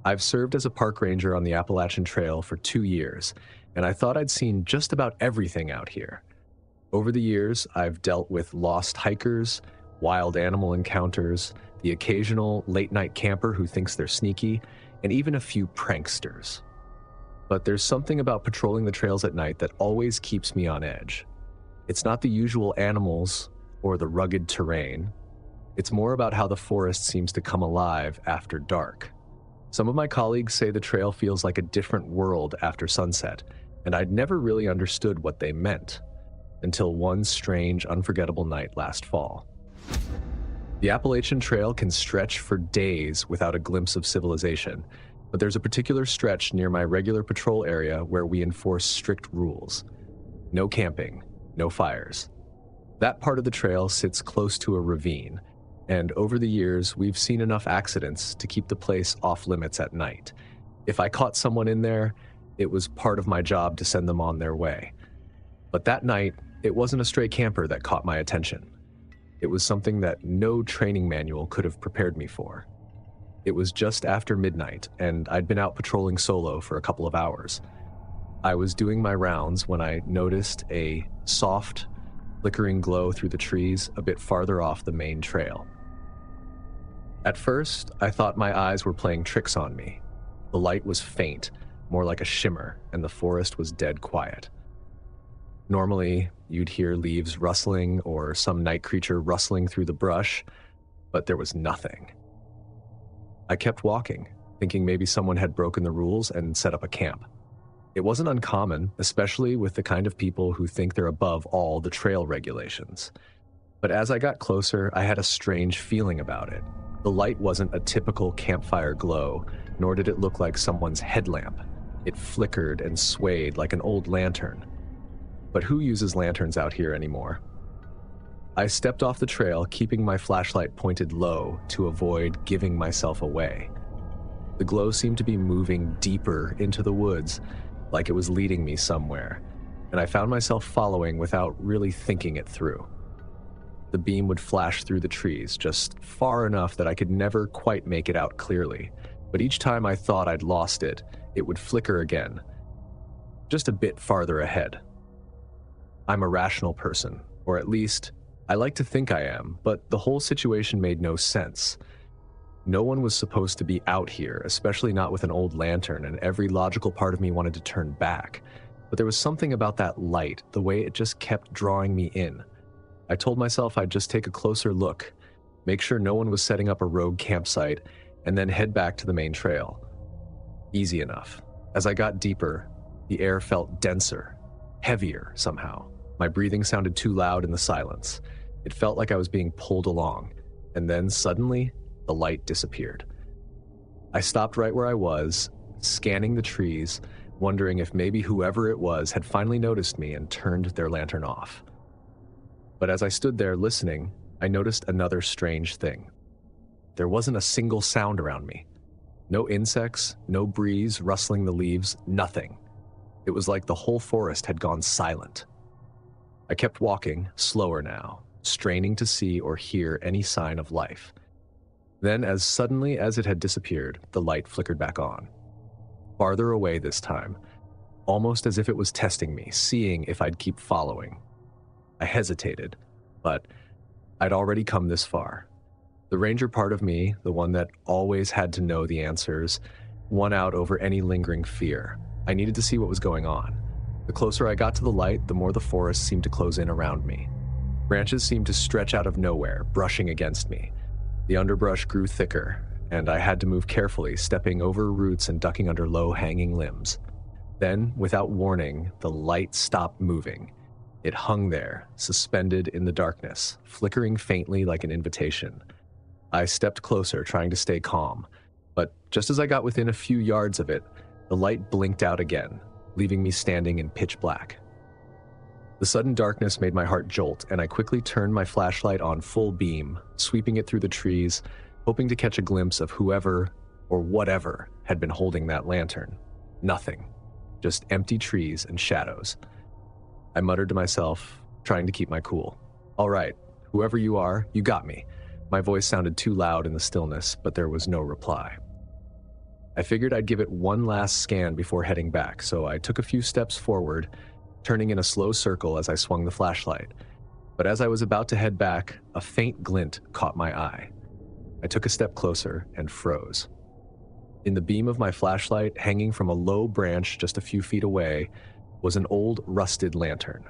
I've served as a park ranger on the Appalachian Trail for 2 years, and I thought I'd seen just about everything out here. Over the years, I've dealt with lost hikers, wild animal encounters, the occasional late-night camper who thinks they're sneaky, and even a few pranksters. But there's something about patrolling the trails at night that always keeps me on edge. It's not the usual animals or the rugged terrain. It's more about how the forest seems to come alive after dark. Some of my colleagues say the trail feels like a different world after sunset, and I'd never really understood what they meant until one strange, unforgettable night last fall. The Appalachian Trail can stretch for days without a glimpse of civilization, but there's a particular stretch near my regular patrol area where we enforce strict rules. No camping, no fires. That part of the trail sits close to a ravine, and over the years, we've seen enough accidents to keep the place off limits at night. If I caught someone in there, it was part of my job to send them on their way. But that night, it wasn't a stray camper that caught my attention. It was something that no training manual could have prepared me for. It was just after midnight, and I'd been out patrolling solo for a couple of hours. I was doing my rounds when I noticed a soft, flickering glow through the trees a bit farther off the main trail. At first, I thought my eyes were playing tricks on me. The light was faint, more like a shimmer, and the forest was dead quiet. Normally, you'd hear leaves rustling or some night creature rustling through the brush, but there was nothing. I kept walking, thinking maybe someone had broken the rules and set up a camp. It wasn't uncommon, especially with the kind of people who think they're above all the trail regulations. But as I got closer, I had a strange feeling about it. The light wasn't a typical campfire glow, nor did it look like someone's headlamp. It flickered and swayed like an old lantern. But who uses lanterns out here anymore? I stepped off the trail, keeping my flashlight pointed low to avoid giving myself away. The glow seemed to be moving deeper into the woods, like it was leading me somewhere, and I found myself following without really thinking it through. The beam would flash through the trees, just far enough that I could never quite make it out clearly, but each time I thought I'd lost it, it would flicker again, just a bit farther ahead. I'm a rational person, or at least, I like to think I am, but the whole situation made no sense. No one was supposed to be out here, especially not with an old lantern, and every logical part of me wanted to turn back. But there was something about that light, the way it just kept drawing me in. I told myself I'd just take a closer look, make sure no one was setting up a rogue campsite, and then head back to the main trail. Easy enough. As I got deeper, the air felt denser, heavier somehow. My breathing sounded too loud in the silence. It felt like I was being pulled along, and then suddenly, the light disappeared. I stopped right where I was, scanning the trees, wondering if maybe whoever it was had finally noticed me and turned their lantern off. But as I stood there listening, I noticed another strange thing. There wasn't a single sound around me. No insects, no breeze rustling the leaves, nothing. It was like the whole forest had gone silent. I kept walking, slower now, straining to see or hear any sign of life. Then, as suddenly as it had disappeared, the light flickered back on. Farther away this time, almost as if it was testing me, seeing if I'd keep following. I hesitated, but I'd already come this far. The ranger part of me, the one that always had to know the answers, won out over any lingering fear. I needed to see what was going on. The closer I got to the light, the more the forest seemed to close in around me. Branches seemed to stretch out of nowhere, brushing against me. The underbrush grew thicker, and I had to move carefully, stepping over roots and ducking under low-hanging limbs. Then, without warning, the light stopped moving. It hung there, suspended in the darkness, flickering faintly like an invitation. I stepped closer, trying to stay calm, but just as I got within a few yards of it, the light blinked out again, leaving me standing in pitch black. The sudden darkness made my heart jolt, and I quickly turned my flashlight on full beam, sweeping it through the trees, hoping to catch a glimpse of whoever or whatever had been holding that lantern. Nothing. Just empty trees and shadows. I muttered to myself, trying to keep my cool. "All right, whoever you are, you got me." My voice sounded too loud in the stillness, but there was no reply. I figured I'd give it one last scan before heading back, so I took a few steps forward, turning in a slow circle as I swung the flashlight. But as I was about to head back, a faint glint caught my eye. I took a step closer and froze. In the beam of my flashlight, hanging from a low branch just a few feet away, was an old rusted lantern.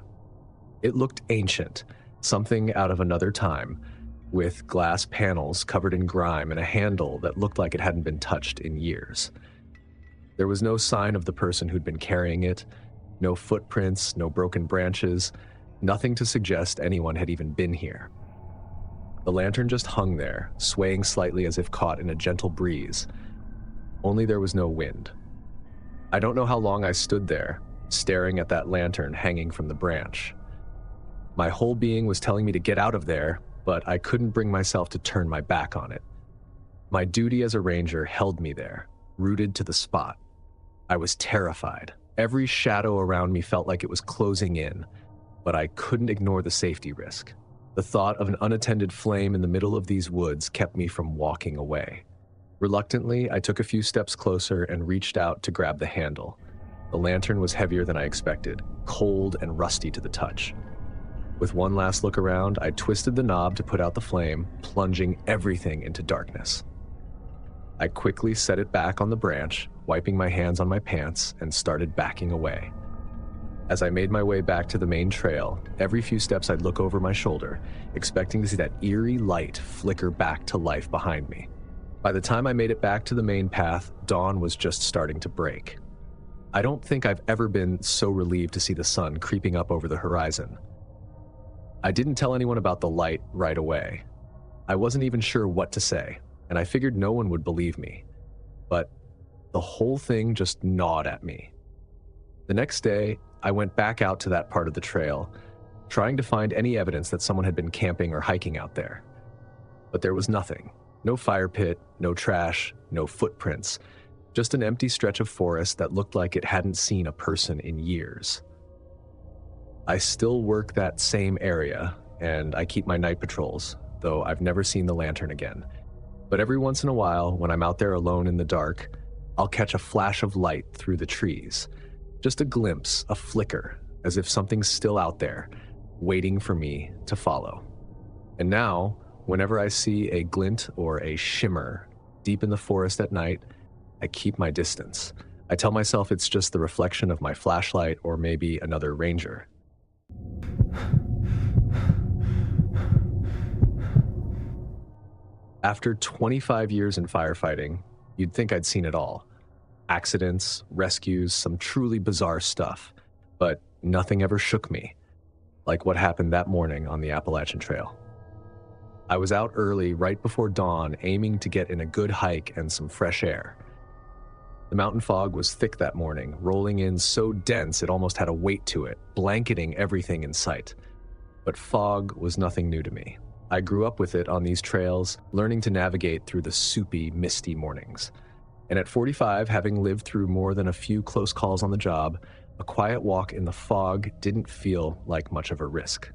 It looked ancient, something out of another time, with glass panels covered in grime and a handle that looked like it hadn't been touched in years. There was no sign of the person who'd been carrying it, no footprints, no broken branches, nothing to suggest anyone had even been here. The lantern just hung there, swaying slightly as if caught in a gentle breeze. Only there was no wind. I don't know how long I stood there, staring at that lantern hanging from the branch. My whole being was telling me to get out of there, but I couldn't bring myself to turn my back on it. My duty as a ranger held me there, rooted to the spot. I was terrified. Every shadow around me felt like it was closing in, but I couldn't ignore the safety risk. The thought of an unattended flame in the middle of these woods kept me from walking away. Reluctantly, I took a few steps closer and reached out to grab the handle. The lantern was heavier than I expected, cold and rusty to the touch. With one last look around, I twisted the knob to put out the flame, plunging everything into darkness. I quickly set it back on the branch, wiping my hands on my pants, and started backing away. As I made my way back to the main trail, every few steps I'd look over my shoulder, expecting to see that eerie light flicker back to life behind me. By the time I made it back to the main path, dawn was just starting to break. I don't think I've ever been so relieved to see the sun creeping up over the horizon. I didn't tell anyone about the light right away. I wasn't even sure what to say, and I figured no one would believe me. But the whole thing just gnawed at me. The next day, I went back out to that part of the trail, trying to find any evidence that someone had been camping or hiking out there. But there was nothing. No fire pit, no trash, no footprints. Just an empty stretch of forest that looked like it hadn't seen a person in years. I still work that same area, and I keep my night patrols, though I've never seen the lantern again. But every once in a while, when I'm out there alone in the dark, I'll catch a flash of light through the trees. Just a glimpse, a flicker, as if something's still out there, waiting for me to follow. And now, whenever I see a glint or a shimmer deep in the forest at night, I keep my distance. I tell myself it's just the reflection of my flashlight or maybe another ranger. After 25 years in firefighting, you'd think I'd seen it all. Accidents, rescues, some truly bizarre stuff. But nothing ever shook me, like what happened that morning on the Appalachian Trail. I was out early, right before dawn, aiming to get in a good hike and some fresh air. The mountain fog was thick that morning, rolling in so dense it almost had a weight to it, blanketing everything in sight. But fog was nothing new to me. I grew up with it on these trails, learning to navigate through the soupy, misty mornings. And at 45, having lived through more than a few close calls on the job, a quiet walk in the fog didn't feel like much of a risk.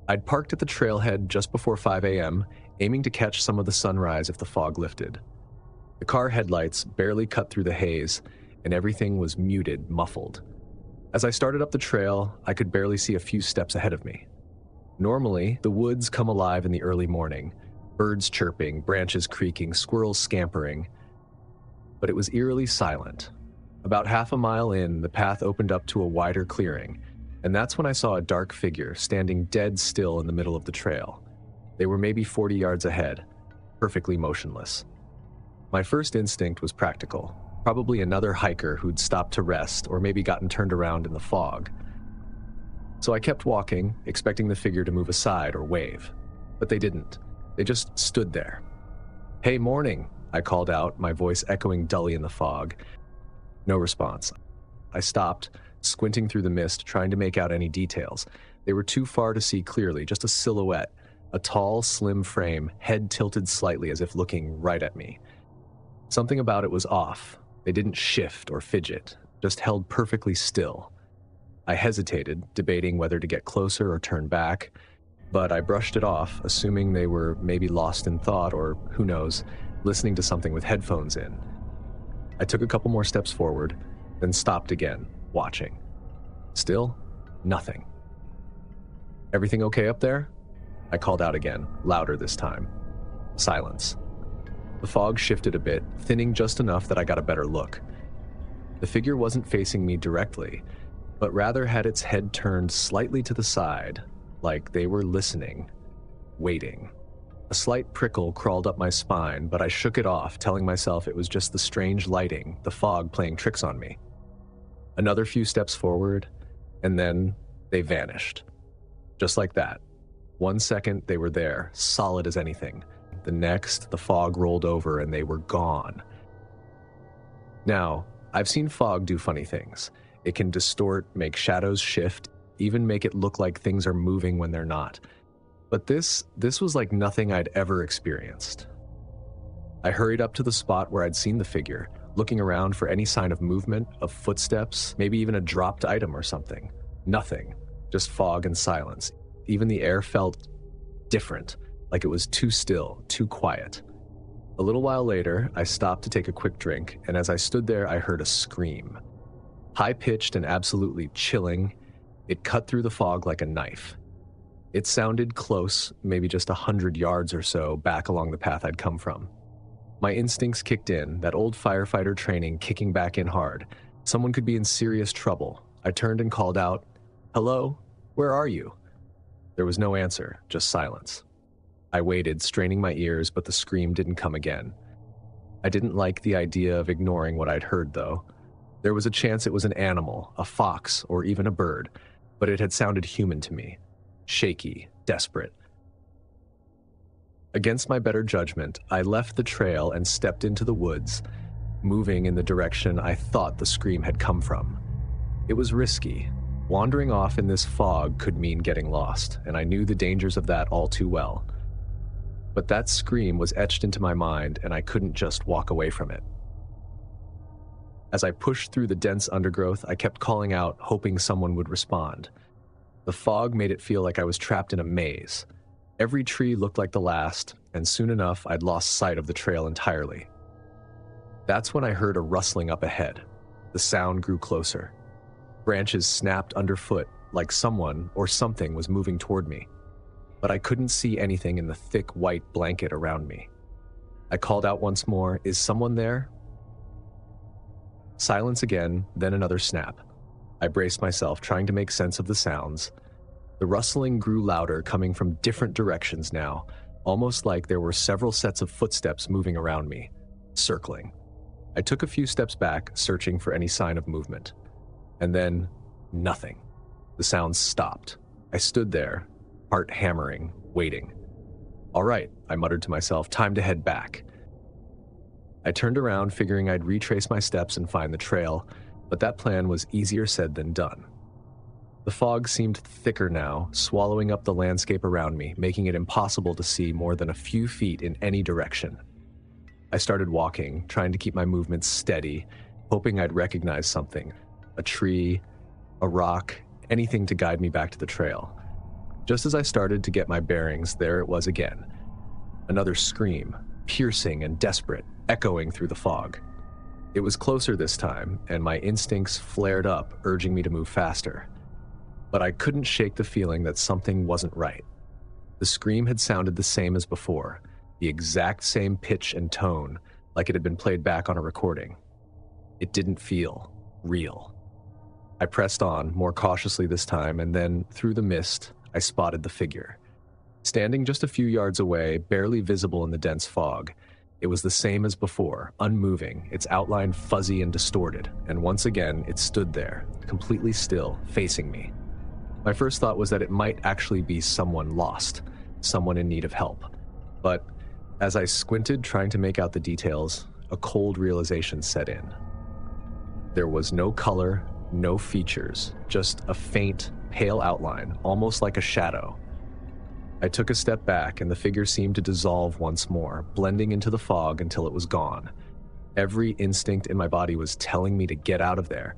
I'd parked at the trailhead just before 5 a.m., aiming to catch some of the sunrise if the fog lifted. The car headlights barely cut through the haze, and everything was muted, muffled. As I started up the trail, I could barely see a few steps ahead of me. Normally, the woods come alive in the early morning, birds chirping, branches creaking, squirrels scampering. But it was eerily silent. About half a mile in, the path opened up to a wider clearing, and that's when I saw a dark figure standing dead still in the middle of the trail. They were maybe 40 yards ahead, perfectly motionless. My first instinct was practical, probably another hiker who'd stopped to rest or maybe gotten turned around in the fog. So I kept walking, expecting the figure to move aside or wave. But they didn't. They just stood there. "Hey, morning," I called out, my voice echoing dully in the fog. No response. I stopped, squinting through the mist, trying to make out any details. They were too far to see clearly, just a silhouette, a tall, slim frame, head tilted slightly as if looking right at me. Something about it was off. They didn't shift or fidget, just held perfectly still. I hesitated, debating whether to get closer or turn back, but I brushed it off, assuming they were maybe lost in thought or, who knows, listening to something with headphones in. I took a couple more steps forward, then stopped again, watching. Still, nothing. "Everything okay up there?" I called out again, louder this time. Silence. The fog shifted a bit, thinning just enough that I got a better look. The figure wasn't facing me directly, but rather had its head turned slightly to the side, like they were listening, waiting. A slight prickle crawled up my spine, but I shook it off, telling myself it was just the strange lighting, the fog playing tricks on me. Another few steps forward, and then they vanished. Just like that. 1 second, they were there, solid as anything. The next, the fog rolled over and they were gone. Now, I've seen fog do funny things. It can distort, make shadows shift, even make it look like things are moving when they're not. But this was like nothing I'd ever experienced. I hurried up to the spot where I'd seen the figure, looking around for any sign of movement, of footsteps, maybe even a dropped item or something. Nothing, just fog and silence. Even the air felt different, like it was too still, too quiet. A little while later, I stopped to take a quick drink, and as I stood there, I heard a scream. High-pitched and absolutely chilling, it cut through the fog like a knife. It sounded close, maybe just 100 yards or so back along the path I'd come from. My instincts kicked in, that old firefighter training kicking back in hard. Someone could be in serious trouble. I turned and called out, "Hello? Where are you?" There was no answer, just silence. I waited, straining my ears, but the scream didn't come again. I didn't like the idea of ignoring what I'd heard, though. There was a chance it was an animal, a fox, or even a bird, but it had sounded human to me. Shaky, desperate. Against my better judgment, I left the trail and stepped into the woods, moving in the direction I thought the scream had come from. It was risky. Wandering off in this fog could mean getting lost, and I knew the dangers of that all too well. But that scream was etched into my mind, and I couldn't just walk away from it. As I pushed through the dense undergrowth, I kept calling out, hoping someone would respond. The fog made it feel like I was trapped in a maze. Every tree looked like the last, and soon enough, I'd lost sight of the trail entirely. That's when I heard a rustling up ahead. The sound grew closer. Branches snapped underfoot, like someone or something was moving toward me. But I couldn't see anything in the thick white blanket around me. I called out once more, "Is someone there?" Silence again, then another snap. I braced myself, trying to make sense of the sounds. The rustling grew louder, coming from different directions now, almost like there were several sets of footsteps moving around me, circling. I took a few steps back, searching for any sign of movement. And then, nothing. The sounds stopped. I stood there, heart hammering, waiting. "All right," I muttered to myself, "time to head back." I turned around, figuring I'd retrace my steps and find the trail, but that plan was easier said than done. The fog seemed thicker now, swallowing up the landscape around me, making it impossible to see more than a few feet in any direction. I started walking, trying to keep my movements steady, hoping I'd recognize something. A tree, a rock, anything to guide me back to the trail. Just as I started to get my bearings, there it was again. Another scream, piercing and desperate, echoing through the fog. It was closer this time, and my instincts flared up, urging me to move faster. But I couldn't shake the feeling that something wasn't right. The scream had sounded the same as before, the exact same pitch and tone, like it had been played back on a recording. It didn't feel real. I pressed on, more cautiously this time, and then, through the mist, I spotted the figure. Standing just a few yards away, barely visible in the dense fog, it was the same as before, unmoving, its outline fuzzy and distorted, and once again, it stood there, completely still, facing me. My first thought was that it might actually be someone lost, someone in need of help. But as I squinted, trying to make out the details, a cold realization set in. There was no color, no features, just a faint, pale outline, almost like a shadow. I took a step back, and the figure seemed to dissolve once more, blending into the fog until it was gone. Every instinct in my body was telling me to get out of there,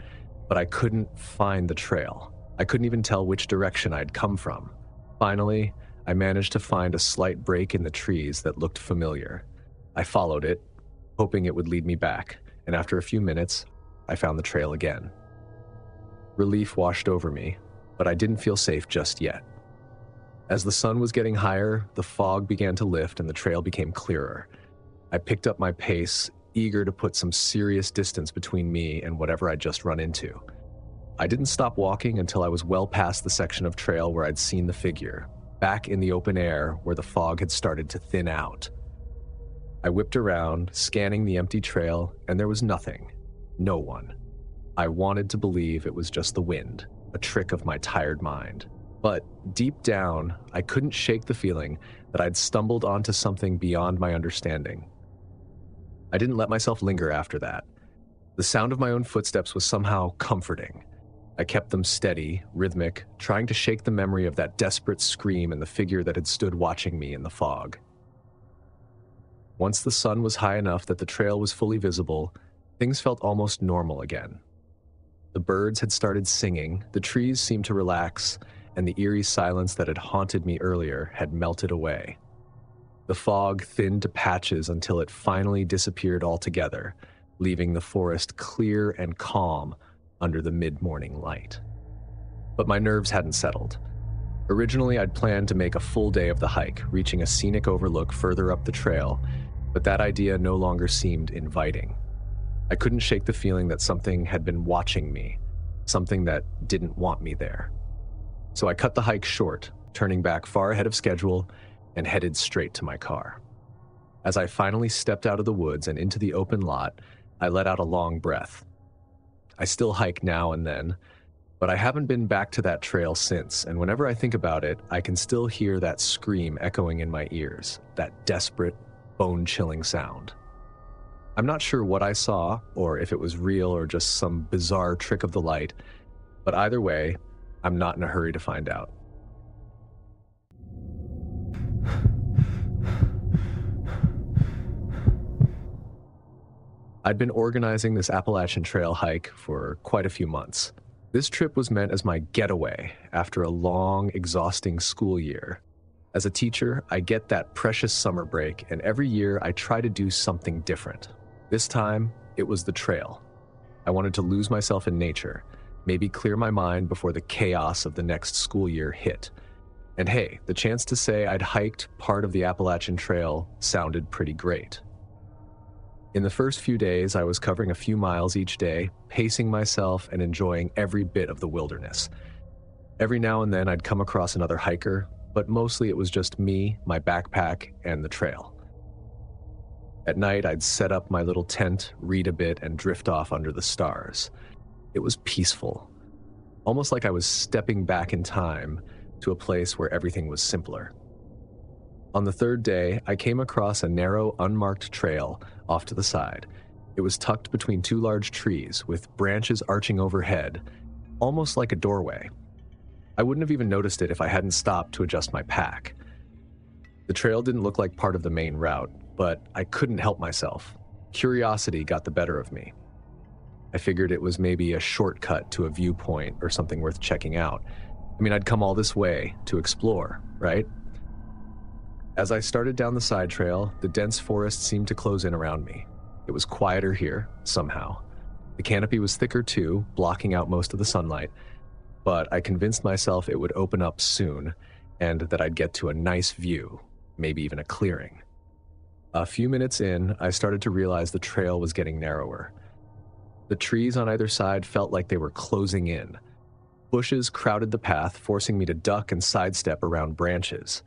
but I couldn't find the trail. I couldn't even tell which direction I'd come from. Finally, I managed to find a slight break in the trees that looked familiar. I followed it, hoping it would lead me back, and after a few minutes, I found the trail again. Relief washed over me, but I didn't feel safe just yet. As the sun was getting higher, the fog began to lift and the trail became clearer. I picked up my pace, eager to put some serious distance between me and whatever I'd just run into. I didn't stop walking until I was well past the section of trail where I'd seen the figure, back in the open air where the fog had started to thin out. I whipped around, scanning the empty trail, and there was nothing. No one. I wanted to believe it was just the wind, a trick of my tired mind. But deep down, I couldn't shake the feeling that I'd stumbled onto something beyond my understanding. I didn't let myself linger after that. The sound of my own footsteps was somehow comforting. I kept them steady, rhythmic, trying to shake the memory of that desperate scream and the figure that had stood watching me in the fog. Once the sun was high enough that the trail was fully visible, things felt almost normal again. The birds had started singing, the trees seemed to relax, and the eerie silence that had haunted me earlier had melted away. The fog thinned to patches until it finally disappeared altogether, leaving the forest clear and calm under the mid-morning light. But my nerves hadn't settled. Originally, I'd planned to make a full day of the hike, reaching a scenic overlook further up the trail, but that idea no longer seemed inviting. I couldn't shake the feeling that something had been watching me, something that didn't want me there. So I cut the hike short, turning back far ahead of schedule and headed straight to my car. As I finally stepped out of the woods and into the open lot, I let out a long breath. I still hike now and then, but I haven't been back to that trail since, and whenever I think about it, I can still hear that scream echoing in my ears, that desperate, bone-chilling sound. I'm not sure what I saw, or if it was real or just some bizarre trick of the light, but either way, I'm not in a hurry to find out. I'd been organizing this Appalachian Trail hike for quite a few months. This trip was meant as my getaway after a long, exhausting school year. As a teacher, I get that precious summer break, and every year I try to do something different. This time, it was the trail. I wanted to lose myself in nature, maybe clear my mind before the chaos of the next school year hit. And hey, the chance to say I'd hiked part of the Appalachian Trail sounded pretty great. In the first few days, I was covering a few miles each day, pacing myself and enjoying every bit of the wilderness. Every now and then I'd come across another hiker, but mostly it was just me, my backpack, and the trail. At night, I'd set up my little tent, read a bit, and drift off under the stars. It was peaceful, almost like I was stepping back in time to a place where everything was simpler. On the third day, I came across a narrow, unmarked trail off to the side. It was tucked between two large trees, with branches arching overhead, almost like a doorway. I wouldn't have even noticed it if I hadn't stopped to adjust my pack. The trail didn't look like part of the main route, but I couldn't help myself. Curiosity got the better of me. I figured it was maybe a shortcut to a viewpoint or something worth checking out. I mean, I'd come all this way to explore, right? As I started down the side trail, the dense forest seemed to close in around me. It was quieter here, somehow. The canopy was thicker too, blocking out most of the sunlight, but I convinced myself it would open up soon, and that I'd get to a nice view, maybe even a clearing. A few minutes in, I started to realize the trail was getting narrower. The trees on either side felt like they were closing in. Bushes crowded the path, forcing me to duck and sidestep around branches.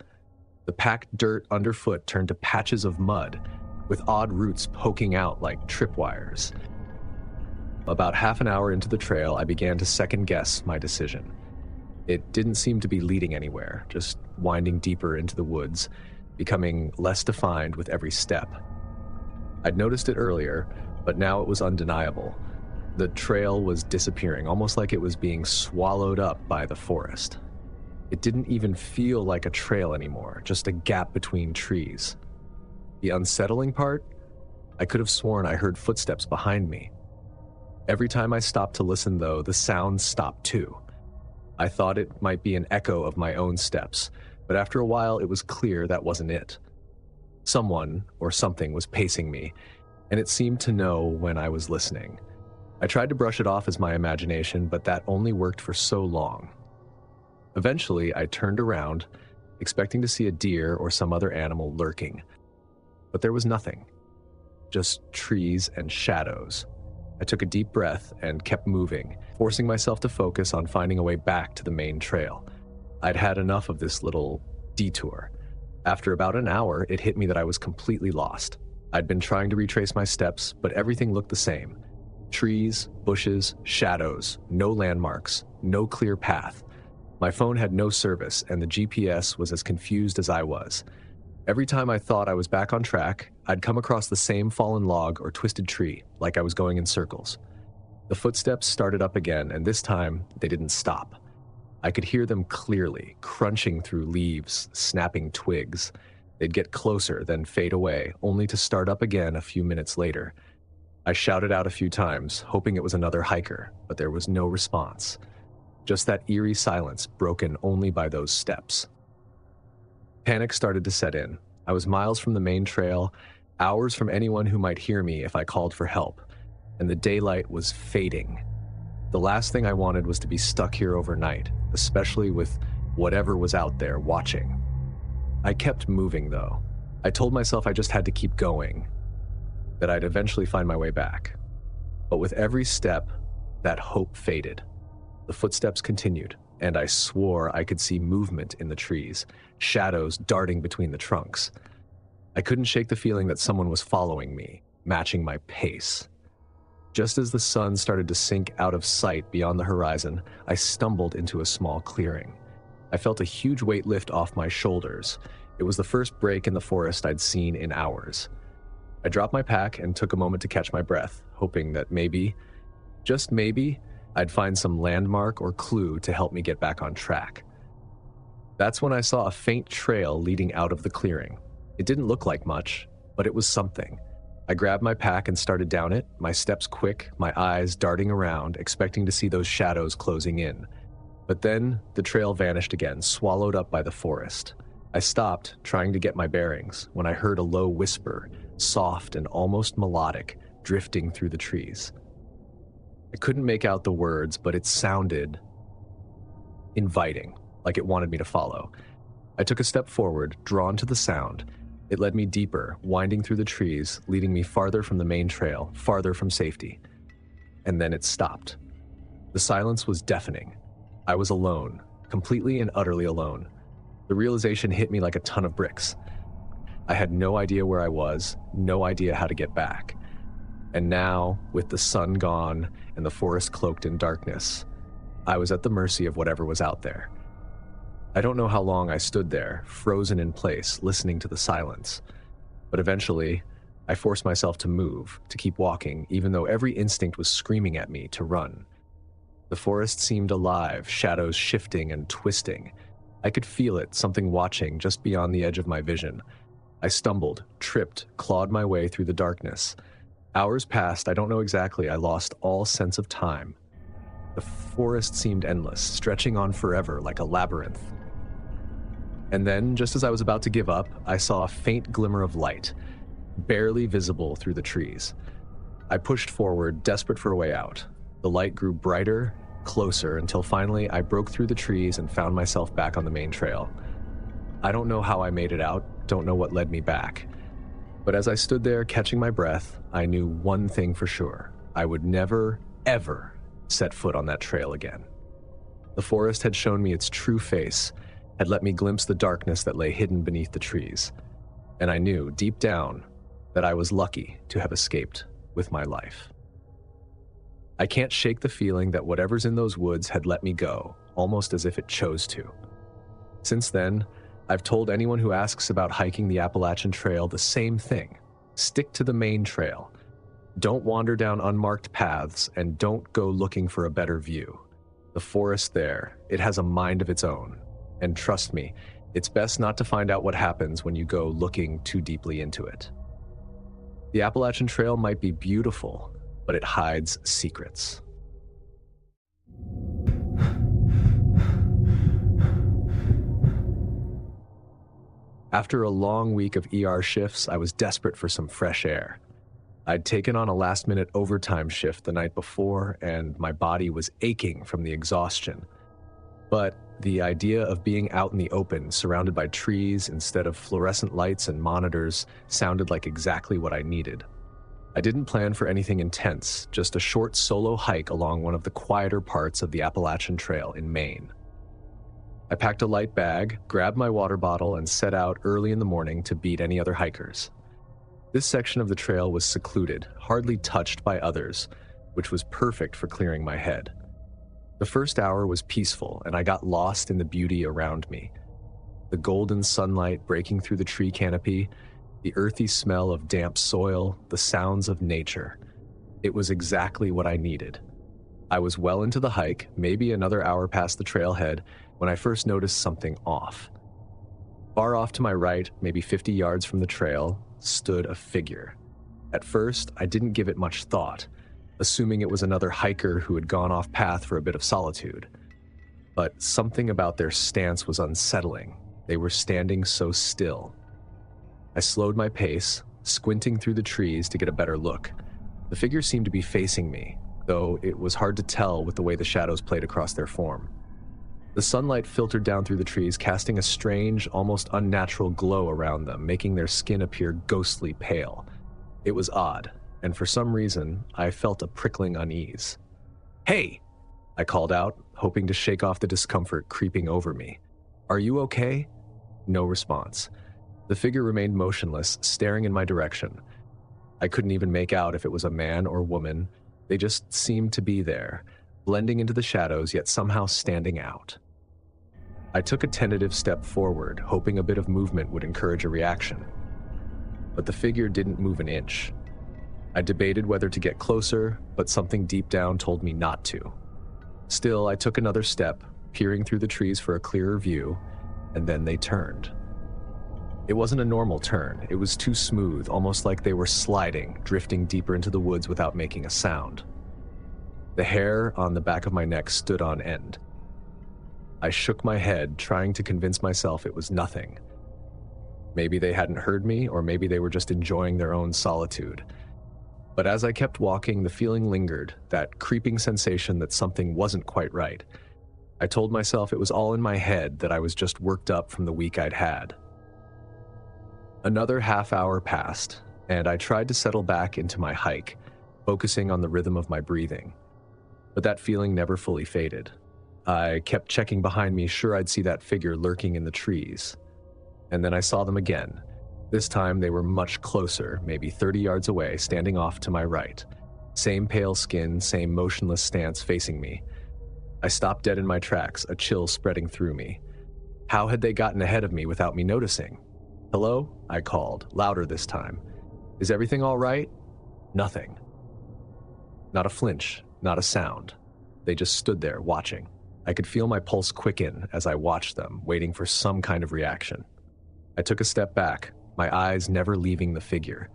The packed dirt underfoot turned to patches of mud, with odd roots poking out like tripwires. About half an hour into the trail, I began to second-guess my decision. It didn't seem to be leading anywhere, just winding deeper into the woods, becoming less defined with every step. I'd noticed it earlier, but now it was undeniable. The trail was disappearing, almost like it was being swallowed up by the forest. It didn't even feel like a trail anymore, just a gap between trees. The unsettling part? I could have sworn I heard footsteps behind me. Every time I stopped to listen, though, the sound stopped too. I thought it might be an echo of my own steps, but after a while it was clear that wasn't it. Someone or something was pacing me, and it seemed to know when I was listening. I tried to brush it off as my imagination, but that only worked for so long. Eventually, I turned around, expecting to see a deer or some other animal lurking. But there was nothing. Just trees and shadows. I took a deep breath and kept moving, forcing myself to focus on finding a way back to the main trail. I'd had enough of this little detour. After about an hour, it hit me that I was completely lost. I'd been trying to retrace my steps, but everything looked the same. Trees, bushes, shadows, no landmarks, no clear path. My phone had no service, and the GPS was as confused as I was. Every time I thought I was back on track, I'd come across the same fallen log or twisted tree, like I was going in circles. The footsteps started up again, and this time, they didn't stop. I could hear them clearly, crunching through leaves, snapping twigs. They'd get closer, then fade away, only to start up again a few minutes later. I shouted out a few times, hoping it was another hiker, but there was no response. Just that eerie silence, broken only by those steps. Panic started to set in. I was miles from the main trail, hours from anyone who might hear me if I called for help, and the daylight was fading. The last thing I wanted was to be stuck here overnight, especially with whatever was out there watching. I kept moving, though. I told myself I just had to keep going, that I'd eventually find my way back. But with every step, that hope faded. The footsteps continued, and I swore I could see movement in the trees, shadows darting between the trunks. I couldn't shake the feeling that someone was following me, matching my pace. Just as the sun started to sink out of sight beyond the horizon, I stumbled into a small clearing. I felt a huge weight lift off my shoulders. It was the first break in the forest I'd seen in hours. I dropped my pack and took a moment to catch my breath, hoping that maybe, just maybe, I'd find some landmark or clue to help me get back on track. That's when I saw a faint trail leading out of the clearing. It didn't look like much, but it was something. I grabbed my pack and started down it, my steps quick, my eyes darting around, expecting to see those shadows closing in. But then the trail vanished again, swallowed up by the forest. I stopped, trying to get my bearings, when I heard a low whisper, soft and almost melodic, drifting through the trees. I couldn't make out the words, but it sounded inviting, like it wanted me to follow. I took a step forward, drawn to the sound. It led me deeper, winding through the trees, leading me farther from the main trail, farther from safety. And then it stopped. The silence was deafening. I was alone, completely and utterly alone. The realization hit me like a ton of bricks. I had no idea where I was, no idea how to get back. And now, with the sun gone and the forest cloaked in darkness, I was at the mercy of whatever was out there. I don't know how long I stood there, frozen in place, listening to the silence. But eventually, I forced myself to move, to keep walking, even though every instinct was screaming at me to run. The forest seemed alive, shadows shifting and twisting. I could feel it, something watching just beyond the edge of my vision. I stumbled, tripped, clawed my way through the darkness. Hours passed, I don't know exactly, I lost all sense of time. The forest seemed endless, stretching on forever like a labyrinth. And then, just as I was about to give up, I saw a faint glimmer of light, barely visible through the trees. I pushed forward, desperate for a way out. The light grew brighter, closer, until finally I broke through the trees and found myself back on the main trail. I don't know how I made it out, don't know what led me back. But as I stood there catching my breath, I knew one thing for sure. I would never, ever set foot on that trail again. The forest had shown me its true face, had let me glimpse the darkness that lay hidden beneath the trees. And I knew, deep down, that I was lucky to have escaped with my life. I can't shake the feeling that whatever's in those woods had let me go, almost as if it chose to. Since then, I've told anyone who asks about hiking the Appalachian Trail the same thing. Stick to the main trail. Don't wander down unmarked paths, and don't go looking for a better view. The forest there, it has a mind of its own. And trust me, it's best not to find out what happens when you go looking too deeply into it. The Appalachian Trail might be beautiful, but it hides secrets. After a long week of ER shifts, I was desperate for some fresh air. I'd taken on a last-minute overtime shift the night before, and my body was aching from the exhaustion. But the idea of being out in the open, surrounded by trees instead of fluorescent lights and monitors, sounded like exactly what I needed. I didn't plan for anything intense, just a short solo hike along one of the quieter parts of the Appalachian Trail in Maine. I packed a light bag, grabbed my water bottle, and set out early in the morning to beat any other hikers. This section of the trail was secluded, hardly touched by others, which was perfect for clearing my head. The first hour was peaceful, and I got lost in the beauty around me. The golden sunlight breaking through the tree canopy, the earthy smell of damp soil, the sounds of nature. It was exactly what I needed. I was well into the hike, maybe another hour past the trailhead, when I first noticed something off. Far off to my right, maybe 50 yards from the trail, stood a figure. At first, I didn't give it much thought, assuming it was another hiker who had gone off path for a bit of solitude. But something about their stance was unsettling. They were standing so still. I slowed my pace, squinting through the trees to get a better look. The figure seemed to be facing me, though it was hard to tell with the way the shadows played across their form. The sunlight filtered down through the trees, casting a strange, almost unnatural glow around them, making their skin appear ghostly pale. It was odd, and for some reason, I felt a prickling unease. "Hey!" I called out, hoping to shake off the discomfort creeping over me. "Are you okay?" No response. The figure remained motionless, staring in my direction. I couldn't even make out if it was a man or woman. They just seemed to be there, blending into the shadows, yet somehow standing out. I took a tentative step forward, hoping a bit of movement would encourage a reaction. But the figure didn't move an inch. I debated whether to get closer, but something deep down told me not to. Still, I took another step, peering through the trees for a clearer view, and then they turned. It wasn't a normal turn. It was too smooth, almost like they were sliding, drifting deeper into the woods without making a sound. The hair on the back of my neck stood on end. I shook my head, trying to convince myself it was nothing. Maybe they hadn't heard me, or maybe they were just enjoying their own solitude. But as I kept walking, the feeling lingered, that creeping sensation that something wasn't quite right. I told myself it was all in my head, that I was just worked up from the week I'd had. Another half hour passed, and I tried to settle back into my hike, focusing on the rhythm of my breathing. But that feeling never fully faded. I kept checking behind me, sure I'd see that figure lurking in the trees. And then I saw them again. This time they were much closer, maybe 30 yards away, standing off to my right. Same pale skin, same motionless stance facing me. I stopped dead in my tracks, a chill spreading through me. How had they gotten ahead of me without me noticing? "Hello?" I called, louder this time. "Is everything all right?" Nothing. Not a flinch, not a sound. They just stood there, watching. I could feel my pulse quicken as I watched them, waiting for some kind of reaction. I took a step back, my eyes never leaving the figure.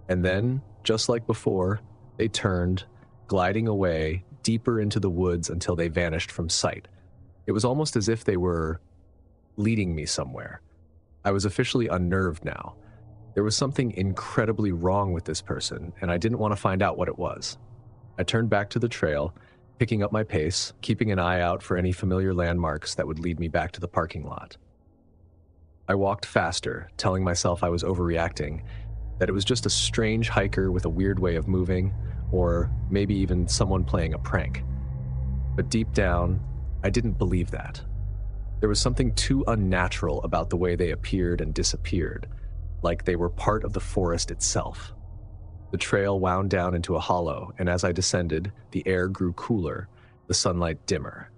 And then, just like before, they turned, gliding away, deeper into the woods until they vanished from sight. It was almost as if they were leading me somewhere. I was officially unnerved now. There was something incredibly wrong with this person, and I didn't want to find out what it was. I turned back to the trail, picking up my pace, keeping an eye out for any familiar landmarks that would lead me back to the parking lot. I walked faster, telling myself I was overreacting, that it was just a strange hiker with a weird way of moving, or maybe even someone playing a prank. But deep down, I didn't believe that. There was something too unnatural about the way they appeared and disappeared, like they were part of the forest itself. The trail wound down into a hollow, and as I descended, the air grew cooler, the sunlight dimmer.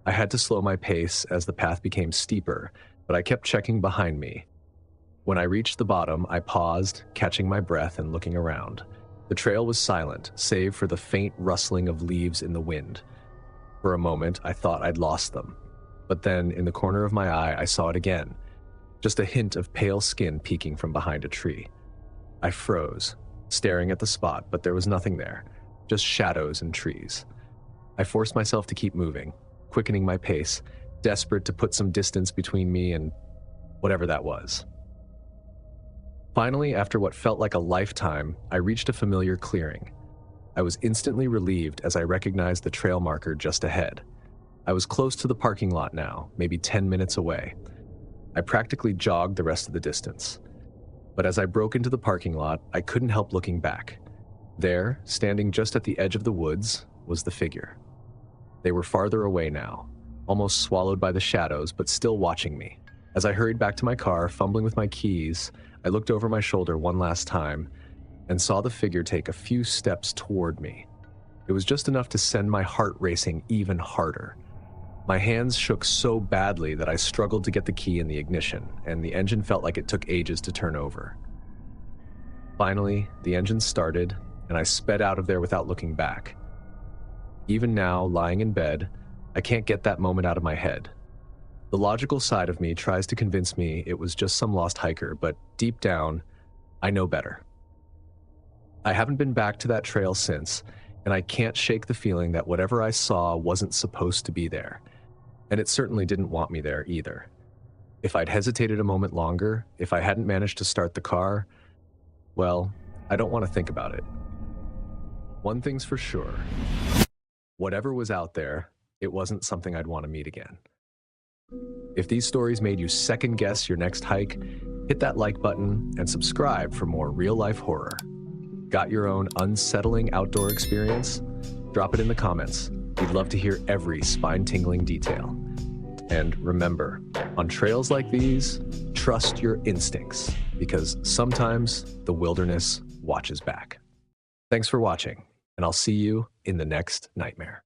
I had to slow my pace as the path became steeper, but I kept checking behind me. When I reached the bottom, I paused, catching my breath and looking around. The trail was silent, save for the faint rustling of leaves in the wind. For a moment, I thought I'd lost them. But then, in the corner of my eye, I saw it again. Just a hint of pale skin peeking from behind a tree. I froze, staring at the spot, but there was nothing there, just shadows and trees. I forced myself to keep moving, quickening my pace, desperate to put some distance between me and whatever that was. Finally, after what felt like a lifetime, I reached a familiar clearing. I was instantly relieved as I recognized the trail marker just ahead. I was close to the parking lot now, maybe 10 minutes away. I practically jogged the rest of the distance. But as I broke into the parking lot, I couldn't help looking back. There, standing just at the edge of the woods, was the figure. They were farther away now, almost swallowed by the shadows, but still watching me. As I hurried back to my car, fumbling with my keys, I looked over my shoulder one last time and saw the figure take a few steps toward me. It was just enough to send my heart racing even harder. My hands shook so badly that I struggled to get the key in the ignition, and the engine felt like it took ages to turn over. Finally, the engine started, and I sped out of there without looking back. Even now, lying in bed, I can't get that moment out of my head. The logical side of me tries to convince me it was just some lost hiker, but deep down, I know better. I haven't been back to that trail since, and I can't shake the feeling that whatever I saw wasn't supposed to be there. And it certainly didn't want me there either. If I'd hesitated a moment longer, if I hadn't managed to start the car, well, I don't want to think about it. One thing's for sure. Whatever was out there, it wasn't something I'd want to meet again. If these stories made you second guess your next hike, hit that like button and subscribe for more real-life horror. Got your own unsettling outdoor experience? Drop it in the comments. We'd love to hear every spine-tingling detail. And remember, on trails like these, trust your instincts, because sometimes the wilderness watches back. Thanks for watching, and I'll see you in the next nightmare.